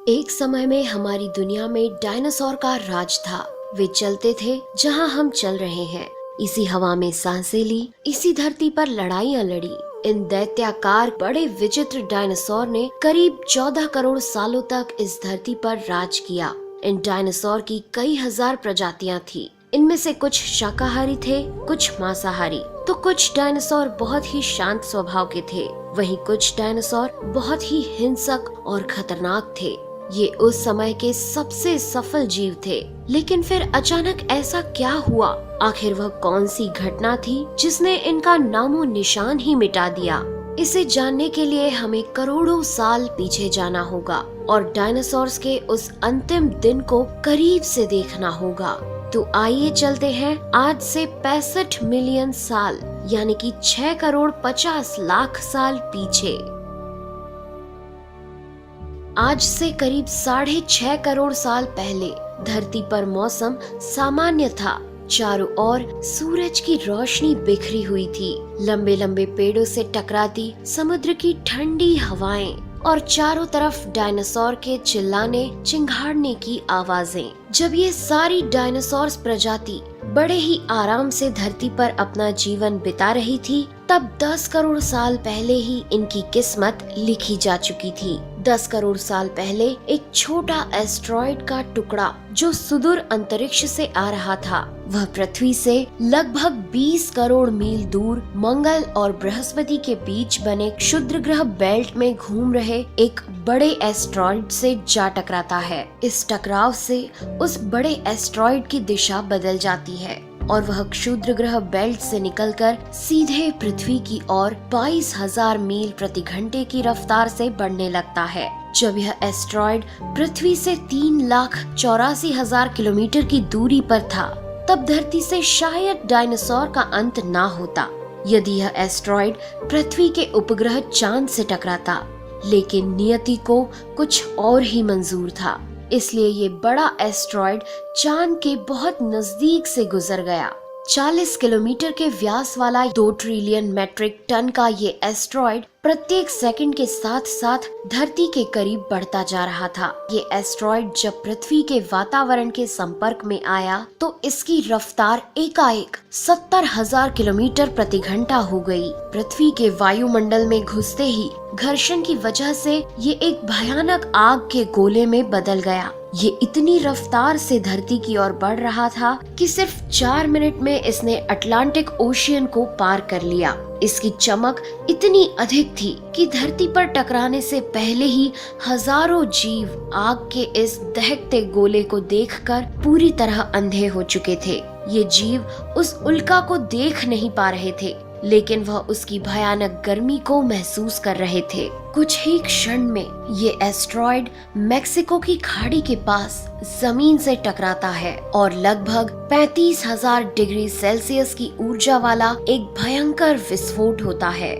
एक समय में हमारी दुनिया में डायनासोर का राज था। वे चलते थे जहां हम चल रहे हैं, इसी हवा में सांसें ली, इसी धरती पर लड़ाइयां लड़ी। इन दैत्याकार बड़े विचित्र डायनासोर ने करीब 14 करोड़ सालों तक इस धरती पर राज किया। इन डायनासोर की कई हजार प्रजातियां थी। इनमें से कुछ शाकाहारी थे, कुछ मांसाहारी, तो कुछ डायनासोर बहुत ही शांत स्वभाव के थे। वहीं कुछ डायनासोर बहुत ही हिंसक और खतरनाक थे। ये उस समय के सबसे सफल जीव थे। लेकिन फिर अचानक ऐसा क्या हुआ? आखिर वह कौन सी घटना थी जिसने इनका नामो निशान ही मिटा दिया? इसे जानने के लिए हमें करोड़ों साल पीछे जाना होगा और डायनासोर्स के उस अंतिम दिन को करीब से देखना होगा। तो आइए चलते हैं आज से 65 मिलियन साल यानी कि 6 करोड़ 50 लाख साल पीछे। आज से करीब 6.5 करोड़ साल पहले धरती पर मौसम सामान्य था। चारों ओर सूरज की रोशनी बिखरी हुई थी। लंबे लंबे पेड़ों से टकराती समुद्र की ठंडी हवाएं और चारों तरफ डायनासोर के चिल्लाने चिंघाड़ने की आवाजें। जब ये सारी डायनासोर प्रजाति बड़े ही आराम से धरती पर अपना जीवन बिता रही थी, तब 10 करोड़ साल पहले ही इनकी किस्मत लिखी जा चुकी थी। 10 करोड़ साल पहले एक छोटा एस्ट्रॉइड का टुकड़ा जो सुदूर अंतरिक्ष से आ रहा था, वह पृथ्वी से लगभग 20 करोड़ मील दूर मंगल और बृहस्पति के बीच बने क्षुद्र ग्रह बेल्ट में घूम रहे एक बड़े एस्ट्रॉइड से जा टकराता है। इस टकराव से उस बड़े एस्ट्रॉइड की दिशा बदल जाती है और वह क्षुद्र ग्रह बेल्ट से निकलकर सीधे पृथ्वी की ओर 22,000 मील प्रति घंटे की रफ्तार से बढ़ने लगता है। जब यह एस्ट्रॉइड पृथ्वी से 3,84,000 किलोमीटर की दूरी पर था, तब धरती से शायद डायनासोर का अंत ना होता यदि यह एस्ट्रॉइड पृथ्वी के उपग्रह चांद से टकराता। लेकिन नियति को कुछ और ही मंजूर था, इसलिए ये बड़ा एस्ट्रॉइड चांद के बहुत नजदीक से गुजर गया। 40 किलोमीटर के व्यास वाला 2 ट्रिलियन मेट्रिक टन का ये एस्ट्रॉइड प्रत्येक सेकंड के साथ साथ धरती के करीब बढ़ता जा रहा था। ये एस्ट्रॉइड जब पृथ्वी के वातावरण के संपर्क में आया तो इसकी रफ्तार एकाएक 70,000 किलोमीटर प्रति घंटा हो गई। पृथ्वी के वायुमंडल में घुसते ही घर्षण की वजह से ये एक भयानक आग के गोले में बदल गया। ये इतनी रफ्तार से धरती की ओर बढ़ रहा था कि सिर्फ 4 मिनट में इसने अटलांटिक ओशियन को पार कर लिया। इसकी चमक इतनी अधिक थी कि धरती पर टकराने से पहले ही हजारों जीव आग के इस दहकते गोले को देखकर पूरी तरह अंधे हो चुके थे। ये जीव उस उल्का को देख नहीं पा रहे थे, लेकिन वह उसकी भयानक गर्मी को महसूस कर रहे थे। कुछ ही क्षण में ये एस्ट्रॉइड मेक्सिको की खाड़ी के पास जमीन से टकराता है और लगभग 35,000 डिग्री सेल्सियस की ऊर्जा वाला एक भयंकर विस्फोट होता है।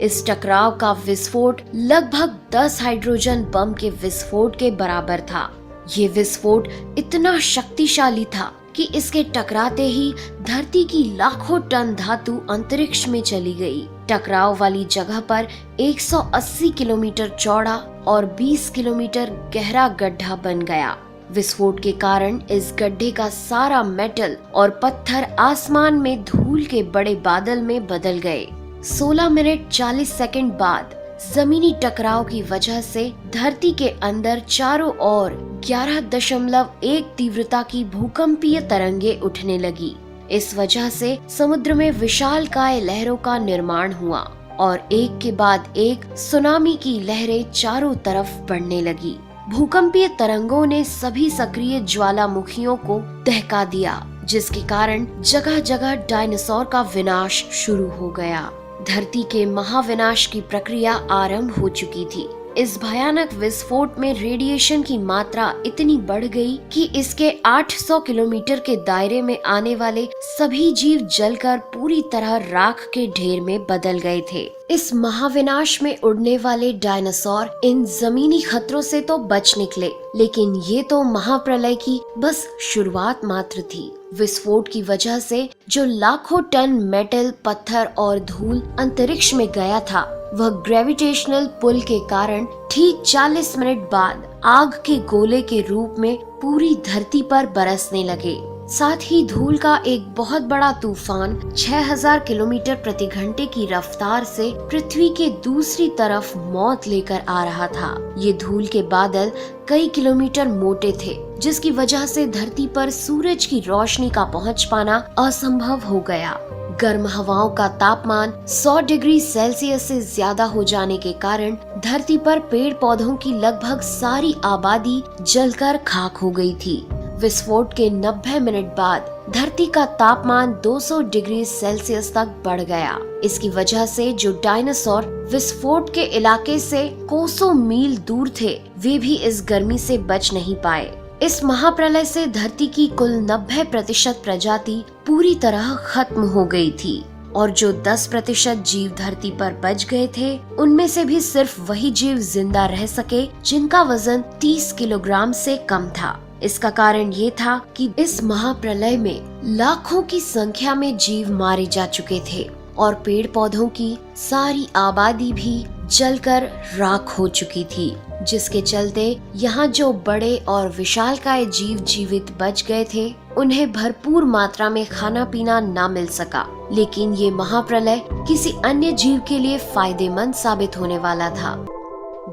इस टकराव का विस्फोट लगभग 10 हाइड्रोजन बम के विस्फोट के बराबर था। ये विस्फोट इतना शक्तिशाली था कि इसके टकराते ही धरती की लाखों टन धातु अंतरिक्ष में चली गई। टकराव वाली जगह पर 180 किलोमीटर चौड़ा और 20 किलोमीटर गहरा गड्ढा बन गया। विस्फोट के कारण इस गड्ढे का सारा मेटल और पत्थर आसमान में धूल के बड़े बादल में बदल गए। 16 मिनट 40 सेकंड बाद जमीनी टकराव की वजह से धरती के अंदर चारों ओर 11.1 तीव्रता की भूकंपीय तरंगे उठने लगी। इस वजह से समुद्र में विशालकाय लहरों का निर्माण हुआ और एक के बाद एक सुनामी की लहरें चारों तरफ बढ़ने लगी। भूकंपीय तरंगों ने सभी सक्रिय ज्वालामुखियों को दहका दिया, जिसके कारण जगह जगह डायनासोर का विनाश शुरू हो गया। धरती के महाविनाश की प्रक्रिया आरंभ हो चुकी थी। इस भयानक विस्फोट में रेडिएशन की मात्रा इतनी बढ़ गई कि इसके 800 किलोमीटर के दायरे में आने वाले सभी जीव जलकर पूरी तरह राख के ढेर में बदल गए थे। इस महाविनाश में उड़ने वाले डायनासोर इन जमीनी खतरों से तो बच निकले, लेकिन ये तो महाप्रलय की बस शुरुआत मात्र थी। विस्फोट की वजह से जो लाखों टन मेटल, पत्थर और धूल अंतरिक्ष में गया था, वह ग्रेविटेशनल पुल के कारण ठीक 40 मिनट बाद आग के गोले के रूप में पूरी धरती पर बरसने लगे। साथ ही धूल का एक बहुत बड़ा तूफान 6000 किलोमीटर प्रति घंटे की रफ्तार से पृथ्वी के दूसरी तरफ मौत लेकर आ रहा था। ये धूल के बादल कई किलोमीटर मोटे थे, जिसकी वजह से धरती पर सूरज की रोशनी का पहुंच पाना असंभव हो गया। गर्म हवाओं का तापमान 100 डिग्री सेल्सियस से ज्यादा हो जाने के कारण धरती पर पेड़ पौधों की लगभग सारी आबादी जलकर खाक हो गई थी। विस्फोट के 90 मिनट बाद धरती का तापमान 200 डिग्री सेल्सियस तक बढ़ गया। इसकी वजह से जो डायनासोर विस्फोट के इलाके से कोसों मील दूर थे, वे भी इस गर्मी से बच नहीं पाए। इस महाप्रलय से धरती की कुल 90% प्रजाति पूरी तरह खत्म हो गई थी और जो 10% जीव धरती पर बच गए थे, उनमें से भी सिर्फ वही जीव जिंदा रह सके जिनका वजन 30 किलोग्राम से कम था। इसका कारण ये था कि इस महाप्रलय में लाखों की संख्या में जीव मारे जा चुके थे और पेड़ पौधों की सारी आबादी भी जलकर राख हो चुकी थी, जिसके चलते यहाँ जो बड़े और विशालकाय जीव जीवित बच गए थे, उन्हें भरपूर मात्रा में खाना पीना ना मिल सका। लेकिन ये महाप्रलय किसी अन्य जीव के लिए फायदेमंद साबित होने वाला था।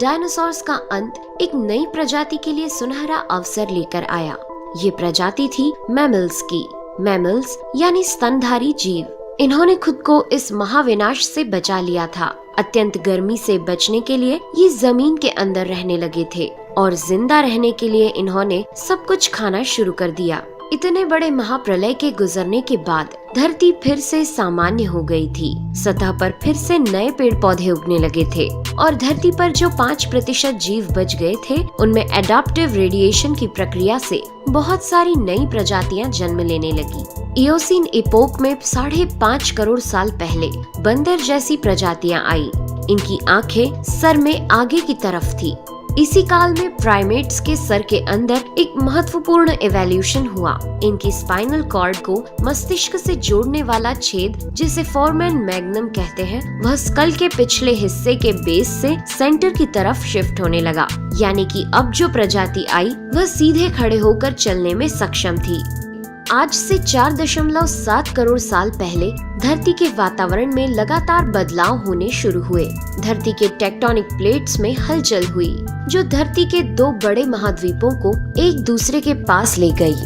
डायनासोर्स का अंत एक नई प्रजाति के लिए सुनहरा अवसर लेकर आया। ये प्रजाति थी मैमल्स की। मैमल्स यानी स्तनधारी जीव। इन्होंने खुद को इस महाविनाश से बचा लिया था। अत्यंत गर्मी से बचने के लिए ये जमीन के अंदर रहने लगे थे और जिंदा रहने के लिए इन्होंने सब कुछ खाना शुरू कर दिया। इतने बड़े महाप्रलय के गुजरने के बाद धरती फिर से सामान्य हो गई थी। सतह पर फिर से नए पेड़ पौधे उगने लगे थे और धरती पर जो 5% जीव बच गए थे, उनमें एडाप्टिव रेडिएशन की प्रक्रिया से बहुत सारी नई प्रजातियां जन्म लेने लगी। इयोसीन इपोक में 5.5 करोड़ साल पहले बंदर जैसी प्रजातियां आई। इनकी आंखें सर में आगे की तरफ थी। इसी काल में प्राइमेट्स के सर के अंदर एक महत्वपूर्ण इवोल्यूशन हुआ। इनकी स्पाइनल कॉर्ड को मस्तिष्क से जोड़ने वाला छेद, जिसे फोरमेन मैग्नम कहते हैं, वह स्कल के पिछले हिस्से के बेस से सेंटर की तरफ शिफ्ट होने लगा। यानी कि अब जो प्रजाति आई, वह सीधे खड़े होकर चलने में सक्षम थी। आज से 4.7 करोड़ साल पहले धरती के वातावरण में लगातार बदलाव होने शुरू हुए। धरती के टेक्टोनिक प्लेट्स में हलचल हुई, जो धरती के 2 बड़े महाद्वीपों को एक दूसरे के पास ले गई।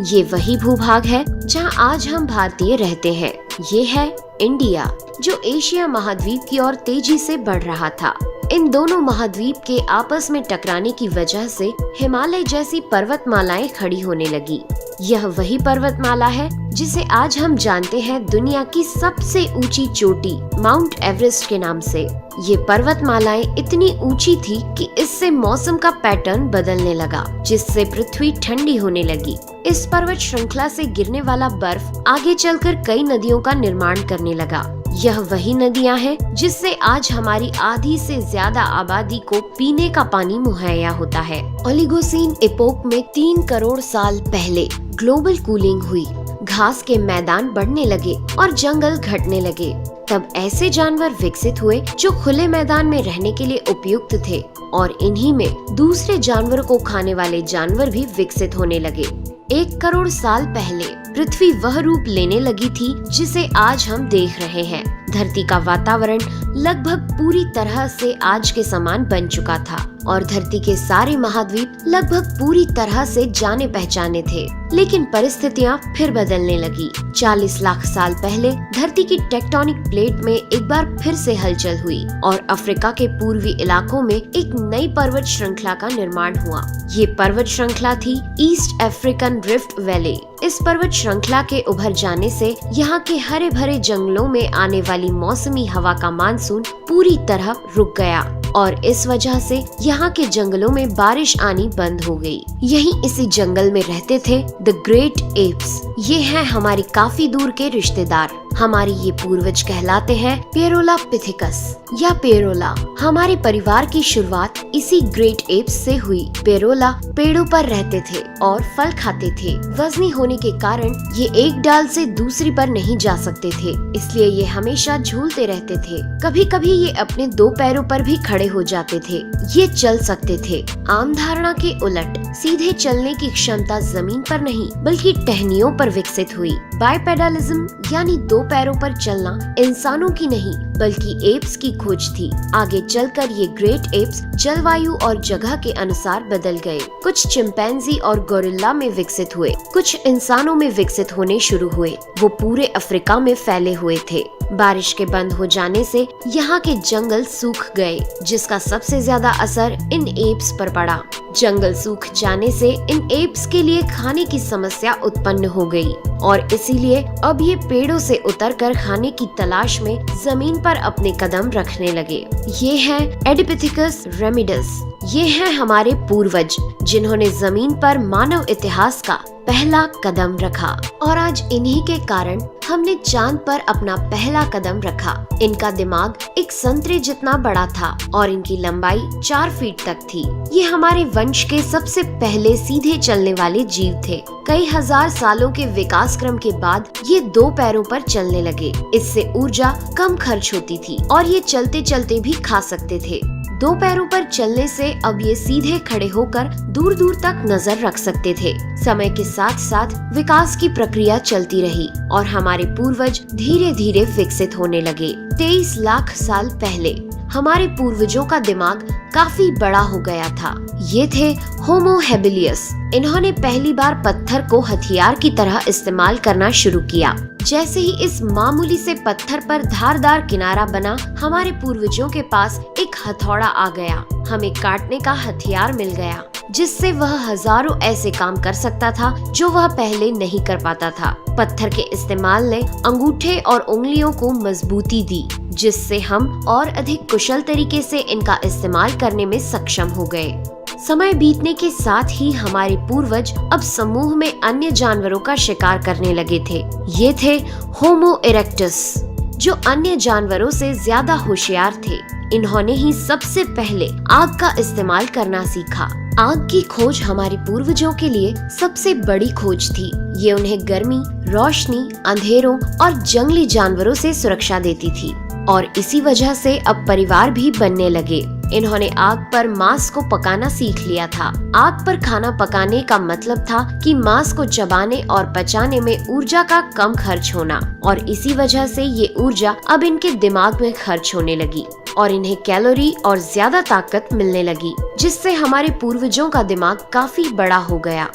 ये वही भूभाग है जहां आज हम भारतीय रहते हैं। ये है इंडिया, जो एशिया महाद्वीप की ओर तेजी से बढ़ रहा था। इन दोनों महाद्वीप के आपस में टकराने की वजह से हिमालय जैसी पर्वतमालाएं खड़ी होने लगी। यह वही पर्वतमाला है जिसे आज हम जानते हैं दुनिया की सबसे ऊंची चोटी माउंट एवरेस्ट के नाम से। ये पर्वतमालाएं इतनी ऊंची थी कि इससे मौसम का पैटर्न बदलने लगा, जिससे पृथ्वी ठंडी होने लगी। इस पर्वत श्रृंखला से गिरने वाला बर्फ आगे चलकर कई नदियों का निर्माण करने लगा। यह वही नदियां हैं जिससे आज हमारी आधी से ज्यादा आबादी को पीने का पानी मुहैया होता है। ओलिगोसीन इपोक में 3 करोड़ साल पहले ग्लोबल कूलिंग हुई। घास के मैदान बढ़ने लगे और जंगल घटने लगे। तब ऐसे जानवर विकसित हुए जो खुले मैदान में रहने के लिए उपयुक्त थे और इन्हीं में दूसरे जानवरों को खाने वाले जानवर भी विकसित होने लगे। 1 करोड़ साल पहले पृथ्वी वह रूप लेने लगी थी जिसे आज हम देख रहे हैं। धरती का वातावरण लगभग पूरी तरह से आज के समान बन चुका था और धरती के सारे महाद्वीप लगभग पूरी तरह से जाने पहचाने थे। लेकिन परिस्थितियां फिर बदलने लगी। 40 लाख साल पहले धरती की टेक्टोनिक प्लेट में एक बार फिर से हलचल हुई और अफ्रीका के पूर्वी इलाकों में एक नई पर्वत श्रृंखला का निर्माण हुआ। ये पर्वत श्रृंखला थी ईस्ट अफ्रीकन रिफ्ट वैली। इस पर्वत श्रृंखला के उभर जाने से यहाँ के हरे भरे जंगलों में आने वाली मौसमी हवा का मानसून पूरी तरह रुक गया और इस वजह से यहाँ के जंगलों में बारिश आनी बंद हो गई। यहीं इसी जंगल में रहते थे द ग्रेट एप्स। ये हैं हमारी काफी दूर के रिश्तेदार। हमारे ये पूर्वज कहलाते हैं पेरोलापिथिकस या पेरोला। हमारे परिवार की शुरुआत इसी ग्रेट एप्स से हुई। पेरोला पेड़ों पर रहते थे और फल खाते थे। वजनी होने के कारण ये एक डाल से दूसरी पर नहीं जा सकते थे, इसलिए ये हमेशा झूलते रहते थे। कभी कभी ये अपने 2 पैरों पर भी खड़े हो जाते थे। ये चल सकते थे। आम धारणा के उलट सीधे चलने की क्षमता जमीन पर नहीं बल्कि टहनियों पर विकसित हुई। बाइपेडलिज्म यानी 2 पैरों पर चलना इंसानों की नहीं बल्कि एप्स की खोज थी। आगे चलकर ये ग्रेट एप्स जलवायु और जगह के अनुसार बदल गए। कुछ चिंपैंजी और गोरिल्ला में विकसित हुए, कुछ इंसानों में विकसित होने शुरू हुए। वो पूरे अफ्रीका में फैले हुए थे। बारिश के बंद हो जाने से यहाँ के जंगल सूख गए, जिसका सबसे ज्यादा असर इन एप्स पर पड़ा। जंगल सूख जाने से इन एप्स के लिए खाने की समस्या उत्पन्न हो गई और इसीलिए अब ये पेड़ों से उतरकर खाने की तलाश में जमीन पर अपने कदम रखने लगे। ये हैं एडिपिथिकस रेमिडस। ये हैं हमारे पूर्वज जिन्होंने जमीन पर मानव इतिहास का पहला कदम रखा और आज इन्हीं के कारण हमने चांद पर अपना पहला कदम रखा। इनका दिमाग एक संतरे जितना बड़ा था और इनकी लंबाई 4 फीट तक थी। ये हमारे वंश के सबसे पहले सीधे चलने वाले जीव थे। कई हजार सालों के विकास क्रम के बाद ये 2 पैरों पर चलने लगे। इससे ऊर्जा कम खर्च होती थी और ये चलते चलते भी खा सकते थे। 2 पैरों पर चलने से अब ये सीधे खड़े होकर दूर दूर तक नजर रख सकते थे। समय के साथ साथ विकास की प्रक्रिया चलती रही और हमारे पूर्वज धीरे धीरे विकसित होने लगे। 23 लाख साल पहले हमारे पूर्वजों का दिमाग काफी बड़ा हो गया था। ये थे होमो हेबिलियस। इन्होंने पहली बार पत्थर को हथियार की तरह इस्तेमाल करना शुरू किया। जैसे ही इस मामूली से पत्थर पर धारदार किनारा बना, हमारे पूर्वजों के पास एक हथौड़ा आ गया। हमें काटने का हथियार मिल गया, जिससे वह हजारों ऐसे काम कर सकता था जो वह पहले नहीं कर पाता था। पत्थर के इस्तेमाल ने अंगूठे और उंगलियों को मजबूती दी, जिससे हम और अधिक कुशल तरीके से इनका इस्तेमाल करने में सक्षम हो गए। समय बीतने के साथ ही हमारे पूर्वज अब समूह में अन्य जानवरों का शिकार करने लगे थे। ये थे होमो इरेक्टस, जो अन्य जानवरों से ज्यादा होशियार थे। इन्होंने ही सबसे पहले आग का इस्तेमाल करना सीखा। आग की खोज हमारे पूर्वजों के लिए सबसे बड़ी खोज थी। ये उन्हें गर्मी, रोशनी, अंधेरों और जंगली जानवरों से सुरक्षा देती थी और इसी वजह से अब परिवार भी बनने लगे। इन्होंने आग पर मांस को पकाना सीख लिया था। आग पर खाना पकाने का मतलब था कि मांस को चबाने और पचाने में ऊर्जा का कम खर्च होना और इसी वजह से ये ऊर्जा अब इनके दिमाग में खर्च होने लगी और इन्हें कैलोरी और ज्यादा ताकत मिलने लगी, जिससे हमारे पूर्वजों का दिमाग काफी बड़ा हो गया।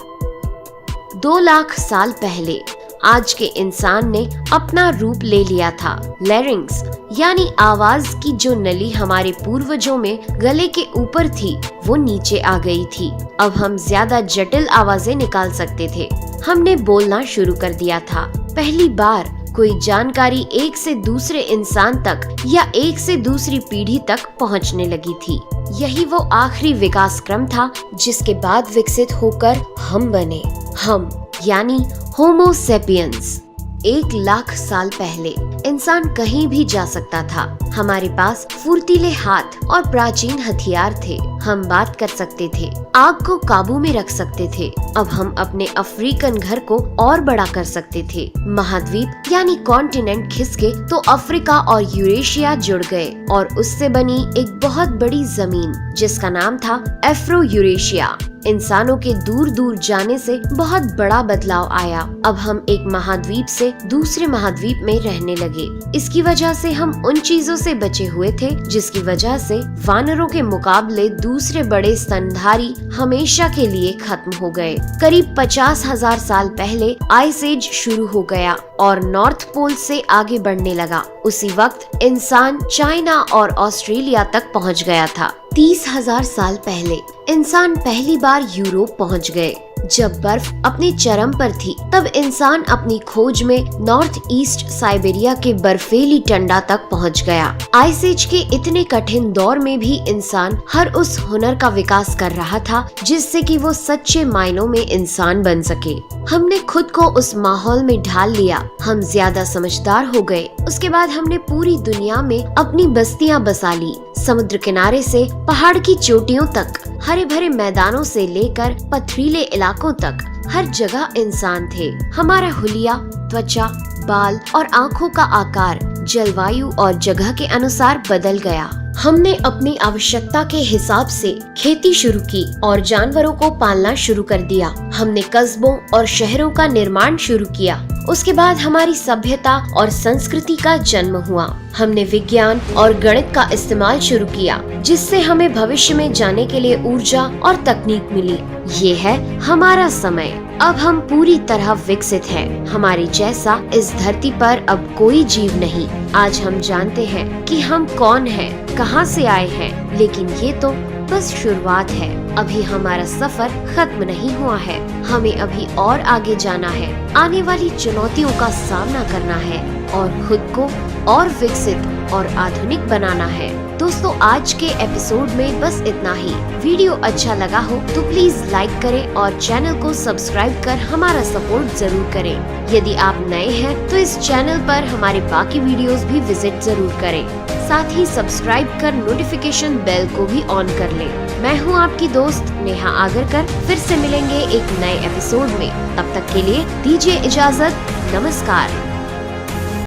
2 लाख साल पहले आज के इंसान ने अपना रूप ले लिया था। लैरिंग्स यानी आवाज की जो नली हमारे पूर्वजों में गले के ऊपर थी, वो नीचे आ गई थी। अब हम ज्यादा जटिल आवाजें निकाल सकते थे। हमने बोलना शुरू कर दिया था। पहली बार कोई जानकारी एक से दूसरे इंसान तक या एक से दूसरी पीढ़ी तक पहुंचने लगी थी। यही वो आखिरी विकास क्रम था जिसके बाद विकसित होकर हम बने। हम यानी होमो सेपियंस। 1 लाख साल पहले इंसान कहीं भी जा सकता था। हमारे पास फुर्तीले हाथ और प्राचीन हथियार थे। हम बात कर सकते थे, आग को काबू में रख सकते थे। अब हम अपने अफ्रीकन घर को और बड़ा कर सकते थे। महाद्वीप यानी कॉन्टिनेंट खिसके तो अफ्रीका और यूरेशिया जुड़ गए और उससे बनी एक बहुत बड़ी जमीन जिसका नाम था एफ्रो यूरेशिया। इंसानों के दूर दूर जाने से बहुत बड़ा बदलाव आया। अब हम एक महाद्वीप से दूसरे महाद्वीप में रहने लगे। इसकी वजह से हम उन चीजों से बचे हुए थे जिसकी वजह से वानरों के मुकाबले दूसरे बड़े स्तनधारी हमेशा के लिए खत्म हो गए। करीब 50,000 साल पहले आइस एज शुरू हो गया और नॉर्थ पोल से आगे बढ़ने लगा। उसी वक्त इंसान चाइना और ऑस्ट्रेलिया तक पहुंच गया था। 30,000 साल पहले इंसान पहली बार यूरोप पहुंच गए। जब बर्फ अपने चरम पर थी तब इंसान अपनी खोज में नॉर्थ ईस्ट साइबेरिया के बर्फीली टंडा तक पहुंच गया। आइस एज के इतने कठिन दौर में भी इंसान हर उस हुनर का विकास कर रहा था जिससे कि वो सच्चे मायनों में इंसान बन सके। हमने खुद को उस माहौल में ढाल लिया, हम ज्यादा समझदार हो गए। उसके बाद हमने पूरी दुनिया में अपनी बस्तियां बसा ली। समुद्र किनारे से पहाड़ की चोटियों तक, हरे भरे मैदानों से लेकर पथरीले इलाकों तक हर जगह इंसान थे। हमारा हुलिया, त्वचा, बाल और आँखों का आकार जलवायु और जगह के अनुसार बदल गया। हमने अपनी आवश्यकता के हिसाब से खेती शुरू की और जानवरों को पालना शुरू कर दिया। हमने कस्बों और शहरों का निर्माण शुरू किया। उसके बाद हमारी सभ्यता और संस्कृति का जन्म हुआ। हमने विज्ञान और गणित का इस्तेमाल शुरू किया जिससे हमें भविष्य में जाने के लिए ऊर्जा और तकनीक मिली। ये है हमारा समय। अब हम पूरी तरह विकसित हैं। हमारे जैसा इस धरती पर अब कोई जीव नहीं। आज हम जानते हैं कि हम कौन हैं, कहां से आए हैं, लेकिन ये तो बस शुरुआत है। अभी हमारा सफर खत्म नहीं हुआ है। हमें अभी और आगे जाना है, आने वाली चुनौतियों का सामना करना है और खुद को और विकसित और आधुनिक बनाना है। दोस्तों, आज के एपिसोड में बस इतना ही। वीडियो अच्छा लगा हो तो प्लीज लाइक करें और चैनल को सब्सक्राइब कर हमारा सपोर्ट जरूर करें। यदि आप नए हैं तो इस चैनल पर हमारे बाकी वीडियोस भी विजिट जरूर करें। साथ ही सब्सक्राइब कर नोटिफिकेशन बेल को भी ऑन कर लें। मैं हूं आपकी दोस्त नेहा आगरकर। फिर से मिलेंगे एक नए एपिसोड में। तब तक के लिए दीजिए इजाजत। नमस्कार।